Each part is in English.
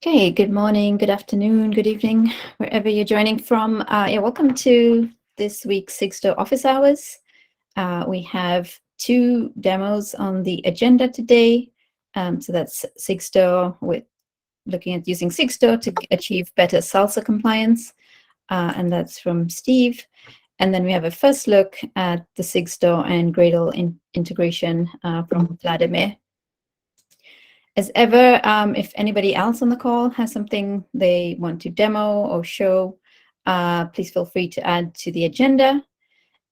Okay, good morning, good afternoon, good evening, wherever you're joining from. Welcome to this week's Sigstore office hours. We have 2 demos on the agenda today. So that's Sigstore with looking at using Sigstore to achieve better Salsa compliance, and that's from Steve. And then we have a first look at the Sigstore and Gradle integration from Vladimir. As ever, if anybody else on the call has something they want to demo or show, please feel free to add to the agenda.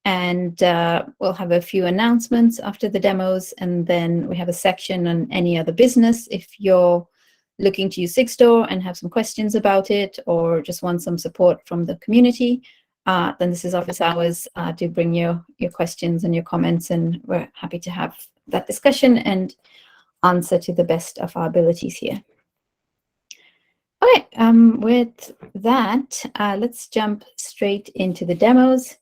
And we'll have a few announcements after the demos, and then we have a section on any other business. If you're looking to use Sigstore and have some questions about it, or just want some support from the community, then this is office hours. Do bring your questions and your comments, and we're happy to have that discussion and answer to the best of our abilities here. Okay, with that, let's jump straight into the demos.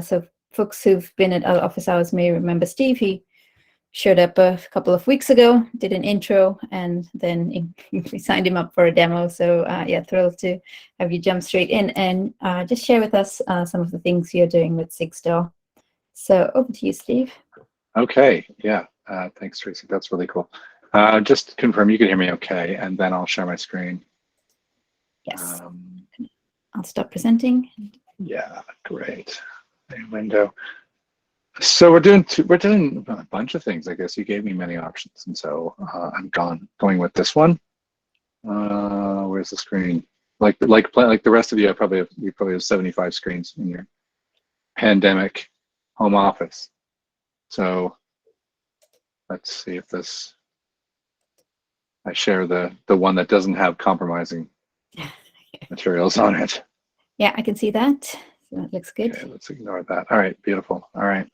So folks who've been at our office hours may remember Steve. He showed up a couple of weeks ago, did an intro, and then we signed him up for a demo. So yeah, thrilled to have you jump straight in and just share with us some of the things you're doing with Sigstore. So over to you, Steve. Okay, yeah. Thanks, Tracy. That's really cool. Just to confirm you can hear me okay, and then I'll share my screen. Yes. I'll stop presenting. Yeah, great. Window. So we're doing a bunch of things. I guess you gave me many options, and so I'm going with this one. Where's the screen? Like the rest of you, you probably have 75 screens in your pandemic home office. So let's see if I share the one that doesn't have compromising materials on it. Yeah, I can see that. So that looks good. Okay, let's ignore that. All right, beautiful. All right.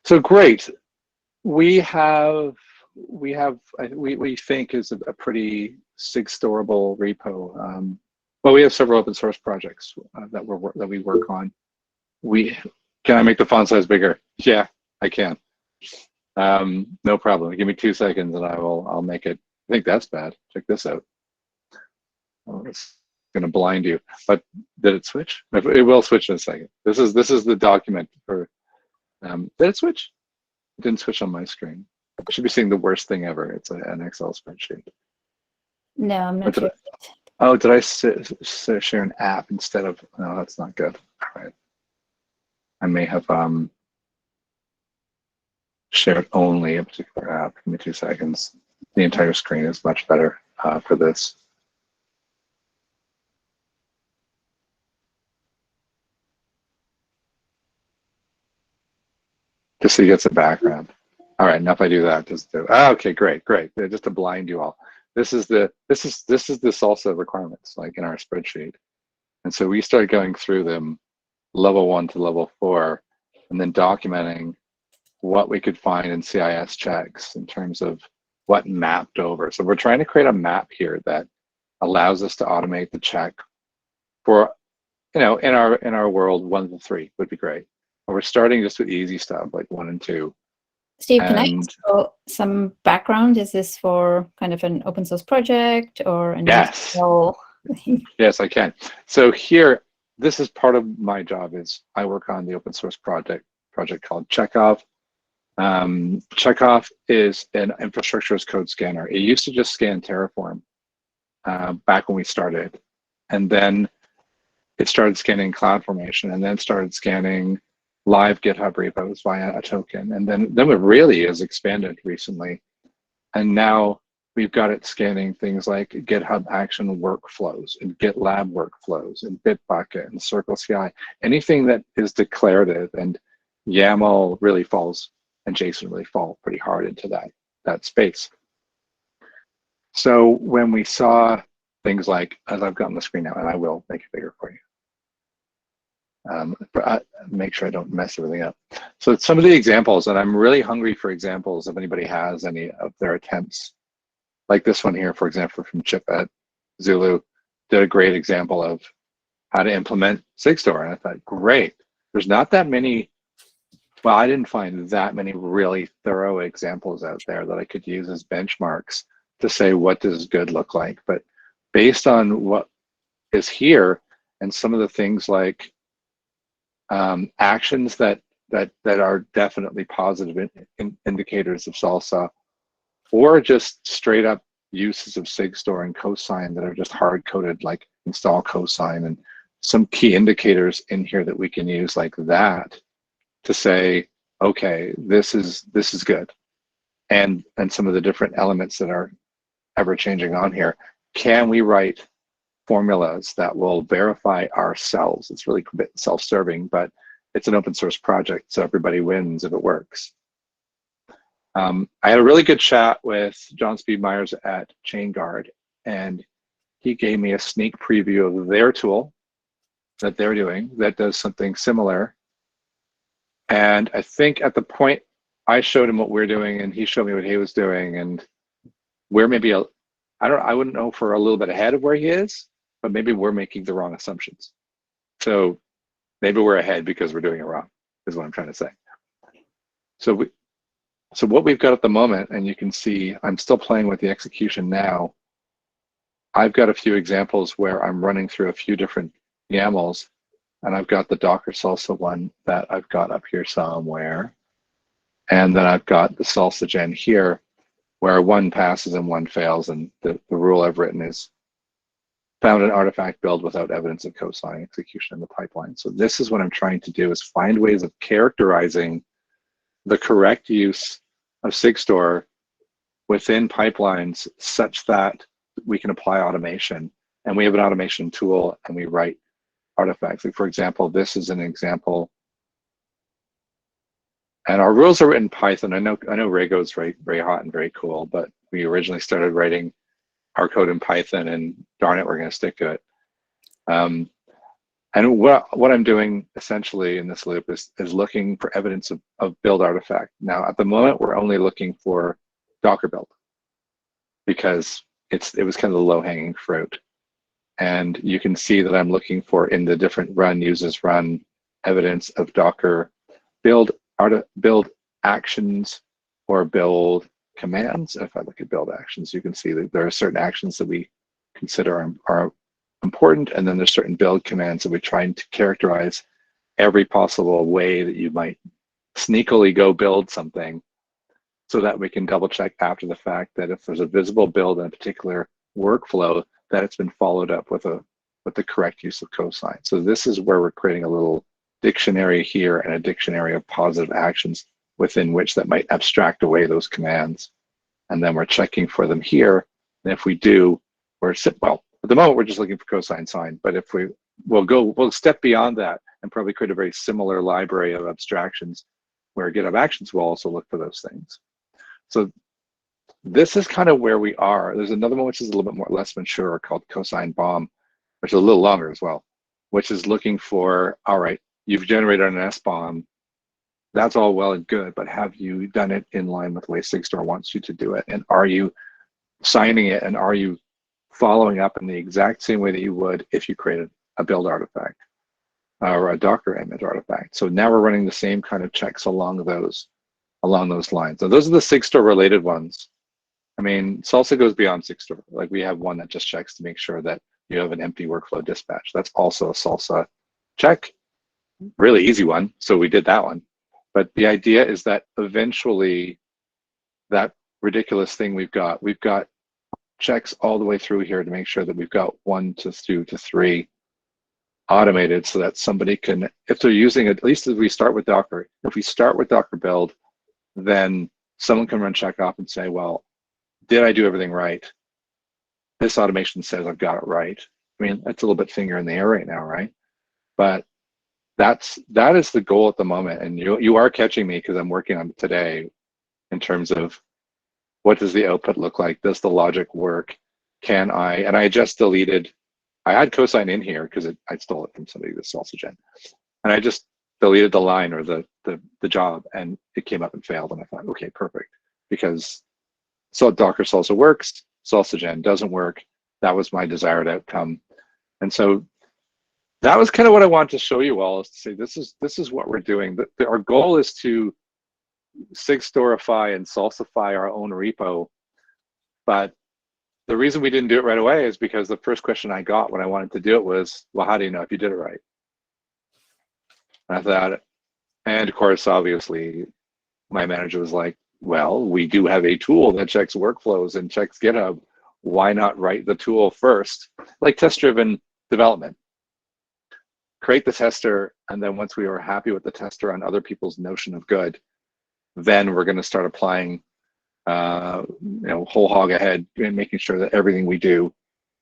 So great. We think is a pretty Sigstoreable repo. Well, we have several open source projects that we work on. Can I make the font size bigger? Yeah, I can. No problem. Give me 2 seconds and I'll make it. I think that's bad. Check this out. Oh, it's going to blind you. But did it switch? It will switch in a second. This is the document for. Did it switch? It didn't switch on my screen. I should be seeing the worst thing ever. It's an Excel spreadsheet. No, I'm not sure. Did I share an app instead of? No, that's not good. All right. I may have shared only a particular app. Give me 2 seconds. The entire screen is much better for this. Just so you get some background. All right, now if I do that, okay, great. Just to blind you all. This is the Salsa requirements, like in our spreadsheet. And so we started going through them level 1 to level 4, and then documenting what we could find in CIS checks in terms of what mapped over. So we're trying to create a map here that allows us to automate the check for, in our world, 1 to 3 would be great. But we're starting just with easy stuff like 1 and 2. Steve, can I ask some background? Is this for kind of an open source project or an internal? Yes, I can. So here, this is part of my job. Is I work on the open source project called Checkoff. Checkoff is an infrastructure as code scanner. It used to just scan Terraform back when we started, and then it started scanning CloudFormation, and then started scanning live GitHub repos via a token, and then it really has expanded recently, and now we've got it scanning things like GitHub Action workflows and GitLab workflows and Bitbucket and CircleCI, anything that is declarative, and YAML really falls and JSON really fall pretty hard into that space. So when we saw things like, as I've got on the screen now, and I will make it bigger for you, make sure I don't mess everything up. So some of the examples, and I'm really hungry for examples if anybody has any of their attempts. Like this one here, for example, from Chip at Zulu, did a great example of how to implement Sigstore. And I thought, great. There's not that many, well, I didn't find that many really thorough examples out there that I could use as benchmarks to say what does good look like. But based on what is here and some of the things like actions that are definitely positive indicators of salsa, or just straight up uses of Sigstore and cosign that are just hard coded, like install cosign, and some key indicators in here that we can use like that to say, okay, this is good. And some of the different elements that are ever changing on here. Can we write formulas that will verify ourselves? It's really a bit self-serving, but it's an open source project, so everybody wins if it works. I had a really good chat with John Speedmeyers at ChainGuard, and he gave me a sneak preview of their tool that they're doing that does something similar. And I think at the point I showed him what we're doing and he showed me what he was doing, and we're maybe I wouldn't know if we're a little bit ahead of where he is, but maybe we're making the wrong assumptions. So maybe we're ahead because we're doing it wrong, is what I'm trying to say. So what we've got at the moment, and you can see I'm still playing with the execution now. I've got a few examples where I'm running through a few different YAMLs, and I've got the Docker Salsa one that I've got up here somewhere. And then I've got the Salsa Gen here, where one passes and one fails, and the rule I've written is found an artifact build without evidence of cosign execution in the pipeline. So this is what I'm trying to do, is find ways of characterizing the correct use of Sigstore within pipelines such that we can apply automation. And we have an automation tool and we write artifacts. Like, for example, this is an example. And our rules are written in Python. I know Rego is very, very hot and very cool, but we originally started writing our code in Python, and darn it, we're going to stick to it. And what I'm doing essentially in this loop is looking for evidence of build artifact. Now, at the moment, we're only looking for Docker build because it was kind of the low-hanging fruit. And you can see that I'm looking for, in the different run uses run, evidence of Docker build actions or build commands. And if I look at build actions, you can see that there are certain actions that we consider are important, and then there's certain build commands that we try to characterize every possible way that you might sneakily go build something, so that we can double check after the fact that if there's a visible build in a particular workflow, that it's been followed up with the correct use of cosign. So this is where we're creating a little dictionary here and a dictionary of positive actions within which that might abstract away those commands. And then we're checking for them here. And if we do, well, at the moment, we're just looking for cosign sign, but if we'll step beyond that and probably create a very similar library of abstractions where GitHub Actions will also look for those things. So this is kind of where we are. There's another one which is a little bit less mature called cosign bomb, which is a little longer as well, which is looking for, all right, you've generated an SBOM. That's all well and good, but have you done it in line with the way Sigstore wants you to do it? And are you signing it, and are you following up in the exact same way that you would if you created a build artifact or a Docker image artifact? So now we're running the same kind of checks along those lines. So those are the Sigstore related ones. I mean, Salsa goes beyond Sigstore. Like, we have one that just checks to make sure that you have an empty workflow dispatch. That's also a Salsa check. Really easy one. So we did that one. But the idea is that eventually that ridiculous thing we've got checks all the way through here to make sure that we've got 1 to 2 to 3 automated, so that somebody can, if they're using, at least if we start with Docker, if we start with Docker build, then someone can run Checkoff and say, well, did I do everything right? This automation says I've got it right. I mean, that's a little bit finger in the air right now, right? But that is the goal at the moment. And you are catching me because I'm working on it today in terms of what does the output look like? Does the logic work? And I just deleted, I had cosign in here because I stole it from somebody, this Salsa Gen. And I just deleted the line or the job, and it came up and failed. And I thought, okay, perfect. Because Docker Salsa works, Salsa Gen doesn't work. That was my desired outcome. And so that was kind of what I wanted to show you all, is to say this is what we're doing. Our goal is to Sigstoreify and Salsify our own repo, but The reason we didn't do it right away is because the first question I got when I wanted to do it was, well, how do you know if you did it right? And I thought, and of course, obviously, my manager was like, well, we do have a tool that checks workflows and checks GitHub. Why not write the tool first? Like test-driven development. Create the tester, and then once we are happy with the tester on other people's notion of good, then we're going to start applying, whole hog ahead and making sure that everything we do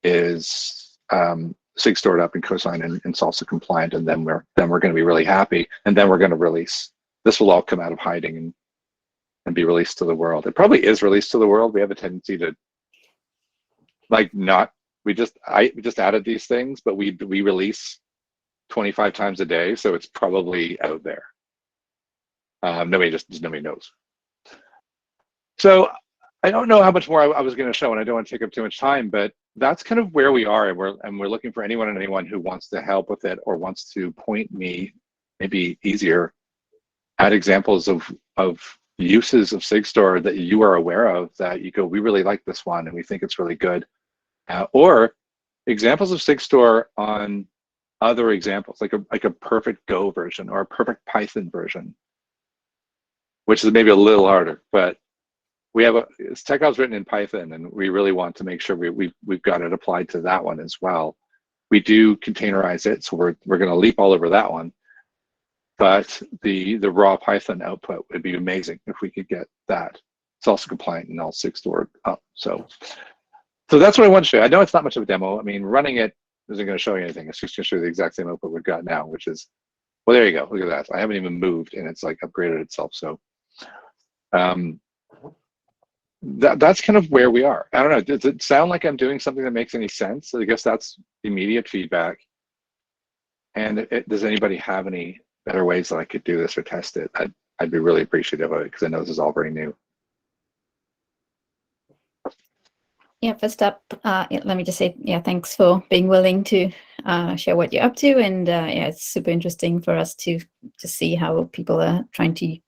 is Sigstored up and cosigned and Salsa compliant, and then we're going to be really happy, and then we're going to release. This will all come out of hiding and be released to the world. It probably is released to the world. We have a tendency to we just added these things, but we release 25 times a day, so it's probably out there. Nobody knows. So I don't know how much more I was going to show, and I don't want to take up too much time, but that's kind of where we are, and we're looking for anyone who wants to help with it or wants to point me, maybe easier, at examples of uses of Sigstore that you are aware of that you go, we really like this one and we think it's really good, or examples of Sigstore on other examples, like a perfect Go version or a perfect Python version, which is maybe a little harder, but we have Checkoff's written in Python, and we really want to make sure we've got it applied to that one as well. We do containerize it, so we're going to leap all over that one. But the raw Python output would be amazing if we could get that. It's also compliant and all Sigstore up. So that's what I want to show you. I know it's not much of a demo. I mean, running it isn't going to show you anything. It's just going to show you the exact same output we've got now, which is, well, there you go. Look at that. I haven't even moved, and it's like upgraded itself. So that's kind of where we are. I don't know. Does it sound like I'm doing something that makes any sense? I guess that's immediate feedback. And does anybody have any better ways that I could do this or test it? I'd be really appreciative of it, because I know this is all very new. Yeah, first up, let me just say, thanks for being willing to share what you're up to. And it's super interesting for us to see how people are trying to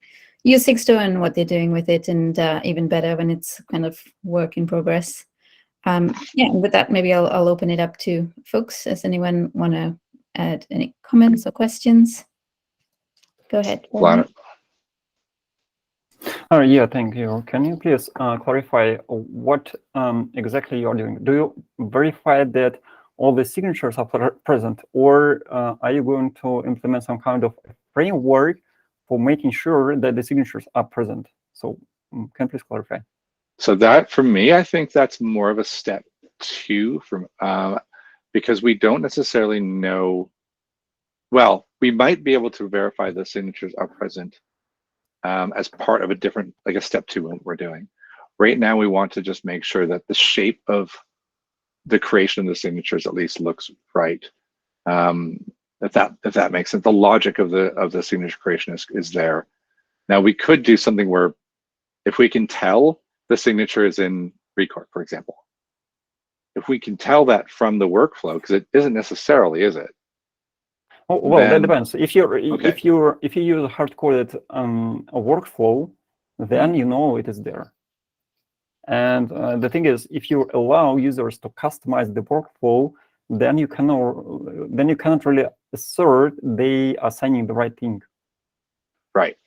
use Sigstore and what they're doing with it, and even better when it's kind of work in progress. With that, maybe I'll open it up to folks. Does anyone want to add any comments or questions? Go ahead. Yeah, thank you. Can you please clarify what exactly you're doing? Do you verify that all the signatures are present, or are you going to implement some kind of framework for making sure that the signatures are present? So can you please clarify? So that, for me, I think that's more of a step 2 from because we don't necessarily know. Well, we might be able to verify the signatures are present as part of a different, like a step 2 what we're doing. Right now, we want to just make sure that the shape of the creation of the signatures at least looks right. If that makes sense, the logic of the signature creation is there. Now we could do something where, if we can tell the signature is in Record, for example, if we can tell that from the workflow, because it isn't necessarily, is it? Oh, well, that depends. If you use a hard-coded workflow, then you know it is there. And the thing is, if you allow users to customize the workflow, then you cannot really assert they are signing the right thing. Right.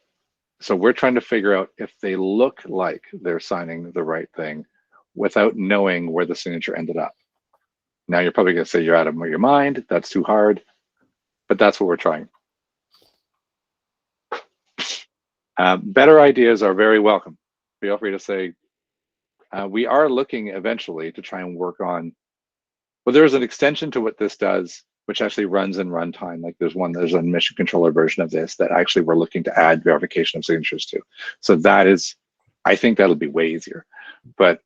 So we're trying to figure out if they look like they're signing the right thing without knowing where the signature ended up. Now you're probably going to say you're out of your mind. That's too hard. But that's what we're trying. Better ideas are very welcome. Feel free to say. We are looking eventually to try and work on. Well, there's an extension to what this does, which actually runs in runtime. Like there's a mission controller version of this that actually we're looking to add verification of signatures to. So that is, I think that'll be way easier. But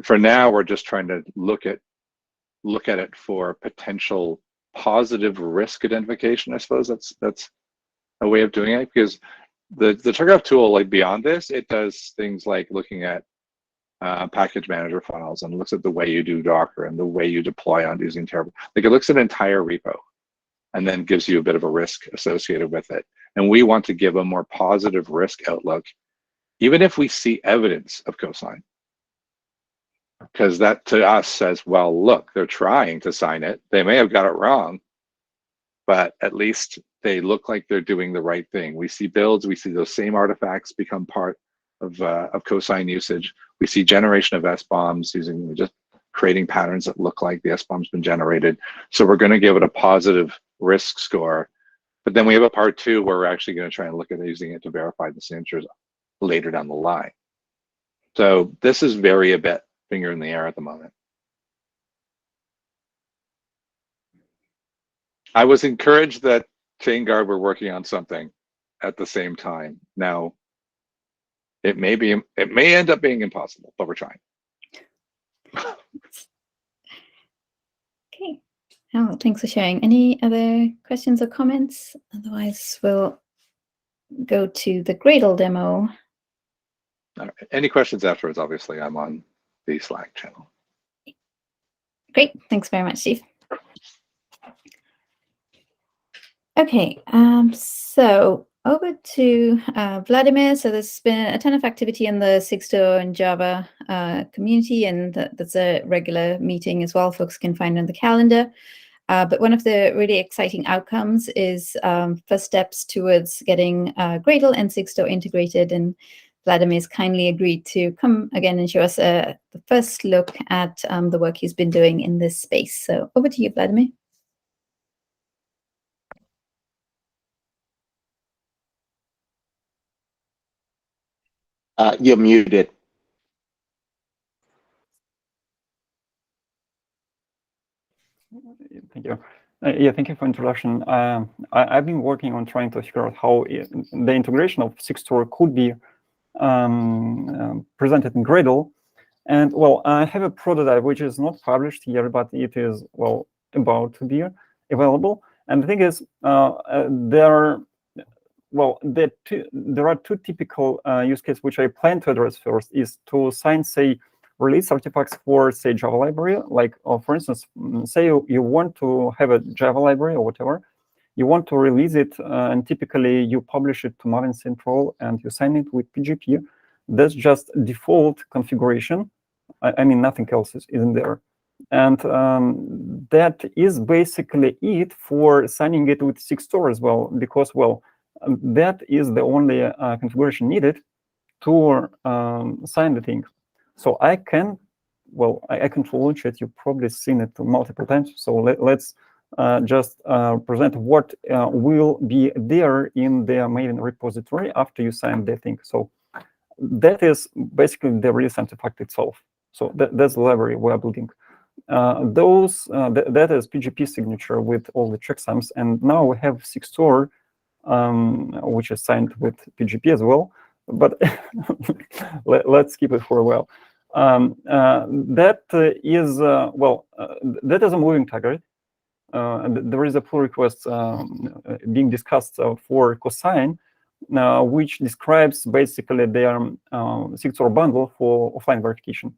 for now, we're just trying to look at it for potential positive risk identification. I suppose that's a way of doing it, because the Checkoff tool, like beyond this, it does things like looking at package manager files and looks at the way you do Docker and the way you deploy on using Terraform. Like it looks at an entire repo and then gives you a bit of a risk associated with it. And we want to give a more positive risk outlook, even if we see evidence of cosign. because that to us says, well, look, they're trying to sign it. They may have got it wrong, but at least they look like they're doing the right thing. We see builds, we see those same artifacts become part of cosign usage. We see generation of SBOMs using just creating patterns that look like the SBOM's been generated. So we're going to give it a positive risk score. But then we have a part 2 where we're actually going to try and look at using it to verify the signatures later down the line. So this is very a bit finger in the air at the moment. I was encouraged that ChainGuard were working on something at the same time. Now, it may end up being impossible, but we're trying. Okay. Oh, thanks for sharing. Any other questions or comments? Otherwise, we'll go to the Gradle demo. All right. Any questions afterwards? Obviously, I'm on the Slack channel. Great. Thanks very much, Steve. Okay, so over to Vladimir. So there's been a ton of activity in the Sigstore and Java community, and that's a regular meeting as well. Folks can find on the calendar. But one of the really exciting outcomes is first steps towards getting Gradle and Sigstore integrated. And Vladimir's kindly agreed to come again and show us the first look at the work he's been doing in this space. So over to you, Vladimir. You're muted. Thank you. Yeah, thank you for introduction. I've been working on trying to figure out how the integration of Sigstore could be presented in Gradle. And well, I have a prototype which is not published here, but it is, well, about to be available. And the thing is, there are two typical use cases which I plan to address. First is to sign, say, release artifacts for, say, Java library. Like, for instance, say you want to have a Java library or whatever, you want to release it, and typically you publish it to Maven Central and you sign it with PGP. That's just default configuration. I mean, nothing else is in there. And that is basically it for signing it with Sigstore as well, because, well, that is the only configuration needed to sign the thing. So I can launch it. You've probably seen it multiple times. So let's just present what will be there in the Maven repository after you sign the thing. So that is basically the release artifact itself. So that's the library we're building. That is PGP signature with all the checksums. And now we have Sigstore, which is signed with PGP as well. But let's keep it for a while. That is a moving target. There is a pull request being discussed for cosign, which describes basically their Sigstore bundle for offline verification.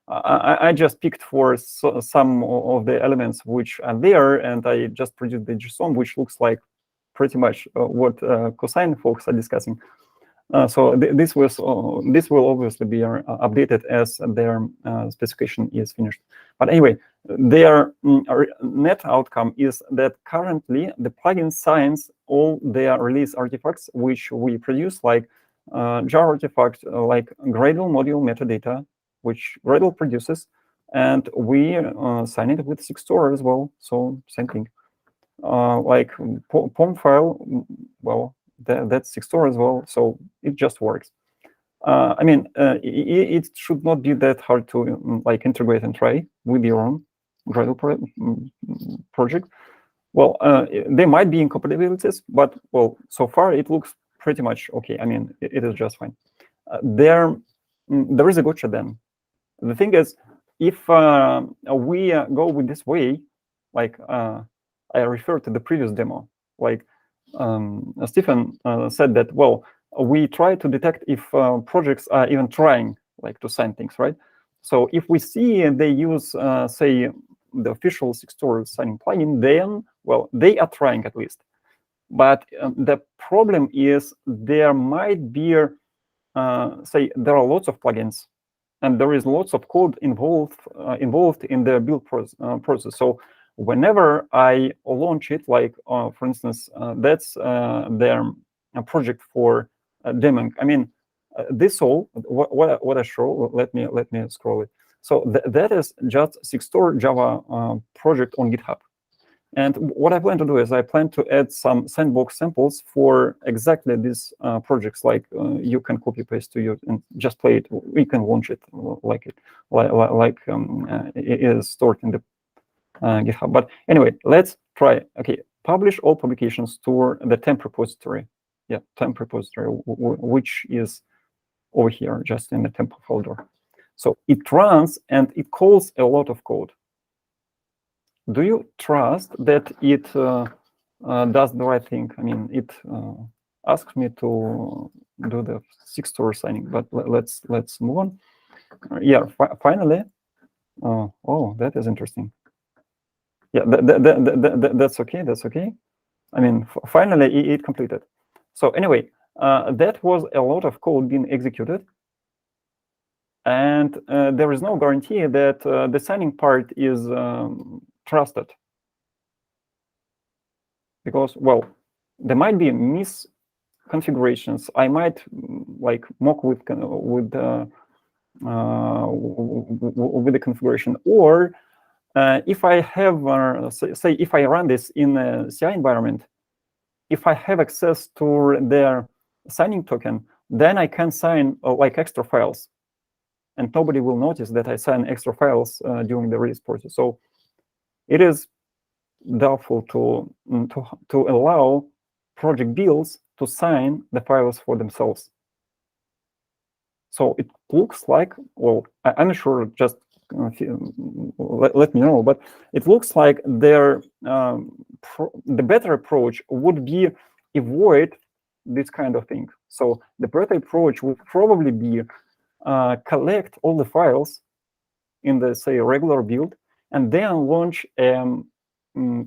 I just picked for some of the elements which are there, and I just produced the JSON, which looks like pretty much what cosign folks are discussing. So this will obviously be updated as their specification is finished. But anyway, their net outcome is that currently the plugin signs all their release artifacts, which we produce, like Java artifact, like Gradle module metadata, which Gradle produces, and we sign it with Sigstore as well. So same thing. Like POM file, well, that's Sigstore as well, so it just works. I mean, it should not be that hard to like integrate and try with your own Gradle project. Well, there might be incompatibilities, but well, so far it looks pretty much okay. I mean, it is just fine. There is a gotcha then. The thing is, if we go with this way, like I referred to the previous demo, like Stephen said that, well, we try to detect if projects are even trying like to sign things, right? So if we see they use, say, the official Sigstore signing plugin, then, well, they are trying at least. But the problem is there might be, say, there are lots of plugins, and there is lots of code involved in the build process. So whenever I launch it, like for instance, that's their project for demoing. I mean, this all what I show. Let me scroll it. So that is just Sigstore Java project on GitHub. And what I plan to do is I plan to add some sandbox samples for exactly these projects. Like you can copy paste to you and just play it. We can launch it like it is stored in the GitHub. But anyway, let's try. Okay, publish all publications to the temp repository. Yeah, temp repository, which is over here, just in the temp folder. So it runs and it calls a lot of code. Do you trust that it does the right thing? I mean, it asks me to do the Sigstore signing, but let's move on. Yeah, finally. Oh, that is interesting. Yeah, that's okay. That's okay. I mean, finally it completed. So anyway, that was a lot of code being executed, and there is no guarantee that the signing part is trusted, because, well, there might be misconfigurations. I might like mock with the configuration, or if I have say if I run this in a CI environment, if I have access to their signing token, then I can sign like extra files, and nobody will notice that I sign extra files during the release process. So it is doubtful to allow project builds to sign the files for themselves. So it looks like, well, I'm not sure, just let me know, but it looks like the better approach would be avoid this kind of thing. So the better approach would probably be collect all the files in the, say, regular build, and then launch a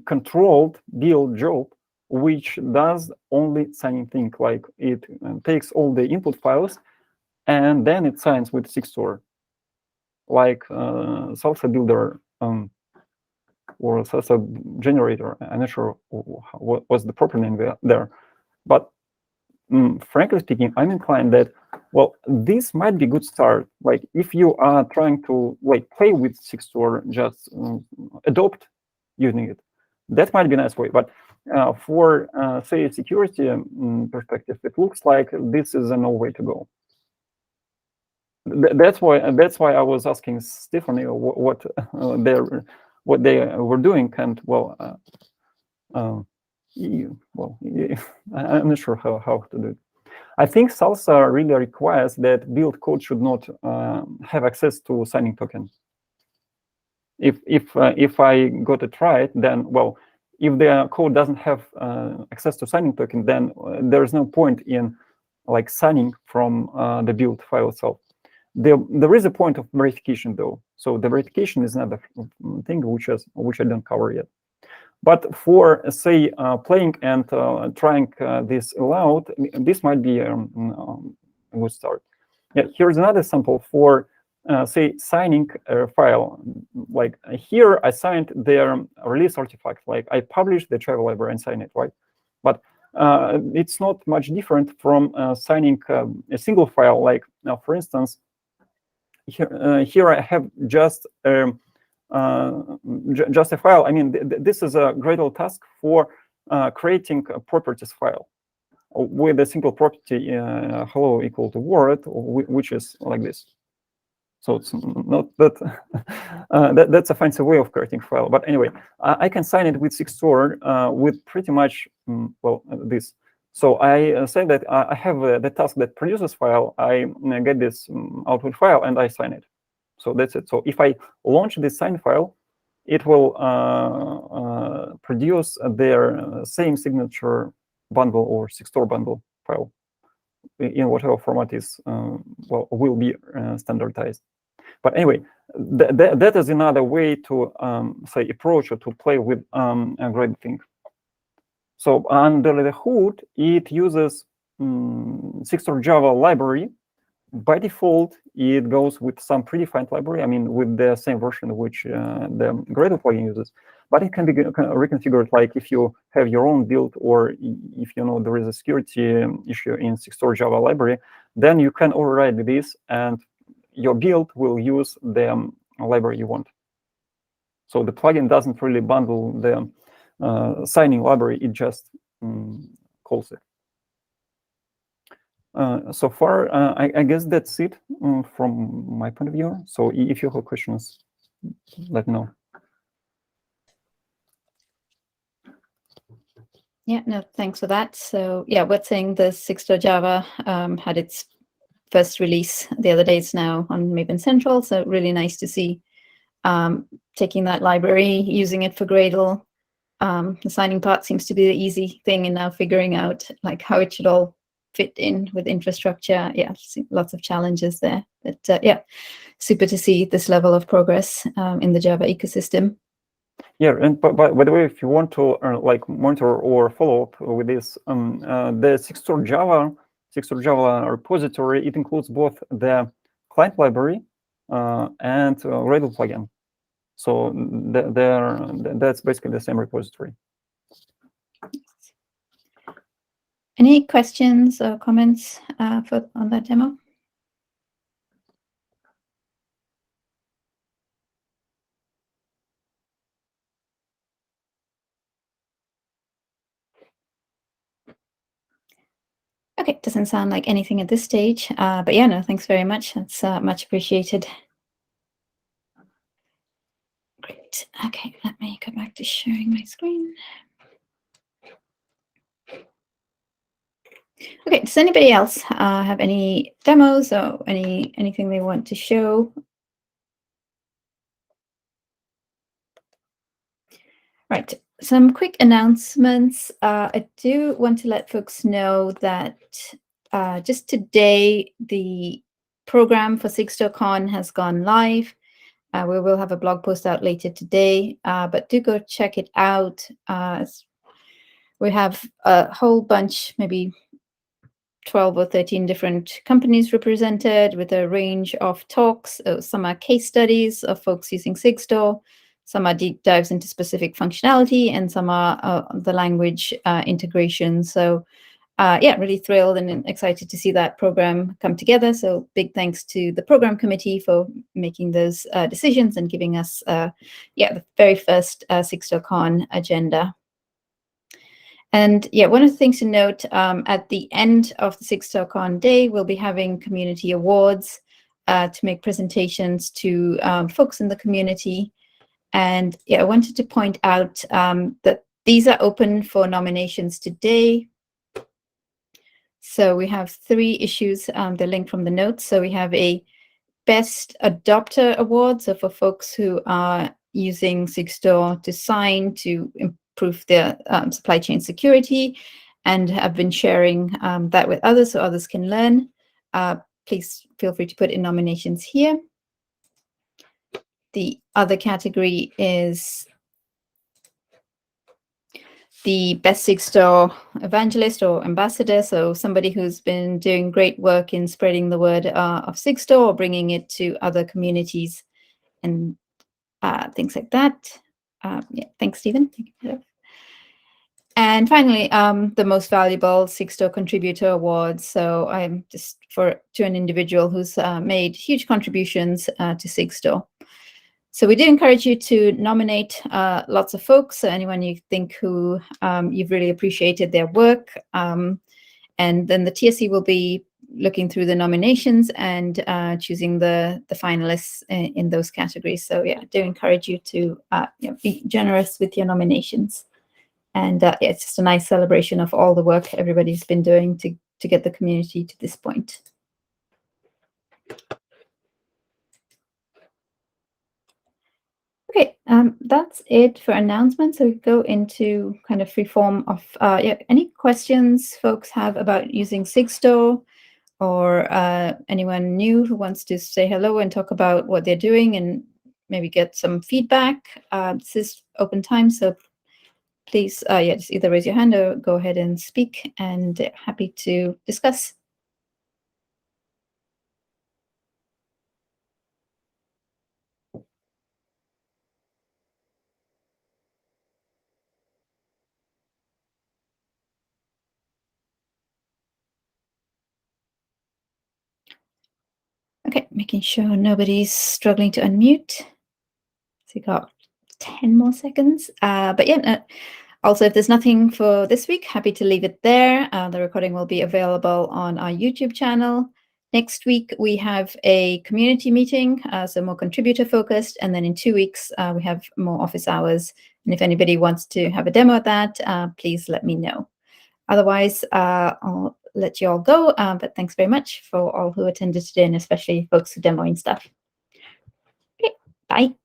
controlled build job, which does only signing thing, like it takes all the input files and then it signs with Sigstore, like Salsa Builder or Salsa Generator. I'm not sure what was the proper name there, but frankly speaking, I'm inclined that, well, this might be a good start. Like if you are trying to like play with Sigstore, just adopt using it, that might be a nice way. But for say security perspective, it looks like this is a no way to go. That's why I was asking Stephanie what they were doing, and well, I'm not sure how to do it. I think Salsa really requires that build code should not have access to signing token. If I got it right, then, well, if the code doesn't have access to signing token, then there is no point in like signing from the build file itself. There is a point of verification though, so the verification is another thing which I don't cover yet. But for say playing and trying this aloud, this might be a good start. Yeah, here's another sample for say signing a file. Like here, I signed their release artifact. Like I published the Java library and sign it, right? But it's not much different from signing a single file. Like for instance, here I have just a file. I mean, this is a Gradle task for creating a properties file with a single property hello equal to word, which is like this. So it's not that that's a fancy way of creating file. But anyway, I can sign it with Sigstore with pretty much well this. So I say that I have the task that produces file. I get this output file and I sign it. So that's it. So if I launch this sign file, it will produce their same signature bundle or Sigstore bundle file in whatever format is well will be standardized. But anyway, that is another way to say approach or to play with a Gradle thing. So under the hood, it uses Sigstore Java library by default, it goes with some predefined library. I mean, with the same version which the Gradle plugin uses. But it can be kind of reconfigured, like if you have your own build, or if you know there is a security issue in Sigstore Java library, then you can override this, and your build will use the library you want. So the plugin doesn't really bundle the signing library; it just calls it. So far, I guess that's it from my point of view. So if you have questions, let me know. Yeah, no, thanks for that. So yeah, we're saying the Sigstore Java had its first release the other day. It's now on Maven Central. So really nice to see taking that library, using it for Gradle. The signing part seems to be the easy thing, and now figuring out like how it should all fit in with infrastructure. Yeah, lots of challenges there. But yeah, super to see this level of progress in the Java ecosystem. Yeah, and by the way, if you want to like monitor or follow up with this, the Sigstore Java repository, it includes both the client library and Gradle plugin. So that's basically the same repository. Any questions or comments on that demo? Okay, doesn't sound like anything at this stage, but yeah, no, thanks very much. That's much appreciated. Great. Okay, let me go back to sharing my screen. Okay, does anybody else have any demos or anything they want to show? Right, some quick announcements. I do want to let folks know that just today, the program for SigstoreCon has gone live. We will have a blog post out later today, but do go check it out. We have a whole bunch, maybe 12 or 13 different companies represented with a range of talks. Some are case studies of folks using Sigstore. Some are deep dives into specific functionality, and some are the language integration. So yeah, really thrilled and excited to see that program come together. So big thanks to the program committee for making those decisions and giving us, yeah, the very first SigstoreCon agenda. And yeah, one of the things to note, at the end of the SigstoreCon day, we'll be having community awards to make presentations to folks in the community. And yeah, I wanted to point out that these are open for nominations today. So we have 3 issues, they're linked from the notes. So we have a Best Adopter Award, so for folks who are using Sigstore to sign to improve their supply chain security and have been sharing that with others so others can learn. Please feel free to put in nominations here. The other category is the Best Sigstore Evangelist or Ambassador, so somebody who's been doing great work in spreading the word of Sigstore or bringing it to other communities and things like that. Yeah, thanks, Stephen. And finally, the Most Valuable Sigstore Contributor Award. So I'm just to an individual who's made huge contributions to Sigstore. So we do encourage you to nominate lots of folks, anyone you think who you've really appreciated their work. And then the TSC will be looking through the nominations and choosing the finalists in those categories. So yeah, I do encourage you to be generous with your nominations. And yeah, it's just a nice celebration of all the work everybody's been doing to get the community to this point. Okay, that's it for announcements. So we go into kind of free form of yeah, any questions folks have about using Sigstore, or anyone new who wants to say hello and talk about what they're doing and maybe get some feedback. This is open time, so please, yeah, just either raise your hand or go ahead and speak, and happy to discuss. making sure nobody's struggling to unmute. So we got 10 more seconds. But yeah, also, if there's nothing for this week, happy to leave it there. The recording will be available on our YouTube channel. Next week, we have a community meeting, so more contributor focused. And then in 2 weeks, we have more office hours. And if anybody wants to have a demo of that, please let me know. Otherwise, I'll let you all go. But thanks very much for all who attended today, and especially folks who are demoing stuff. Okay, bye.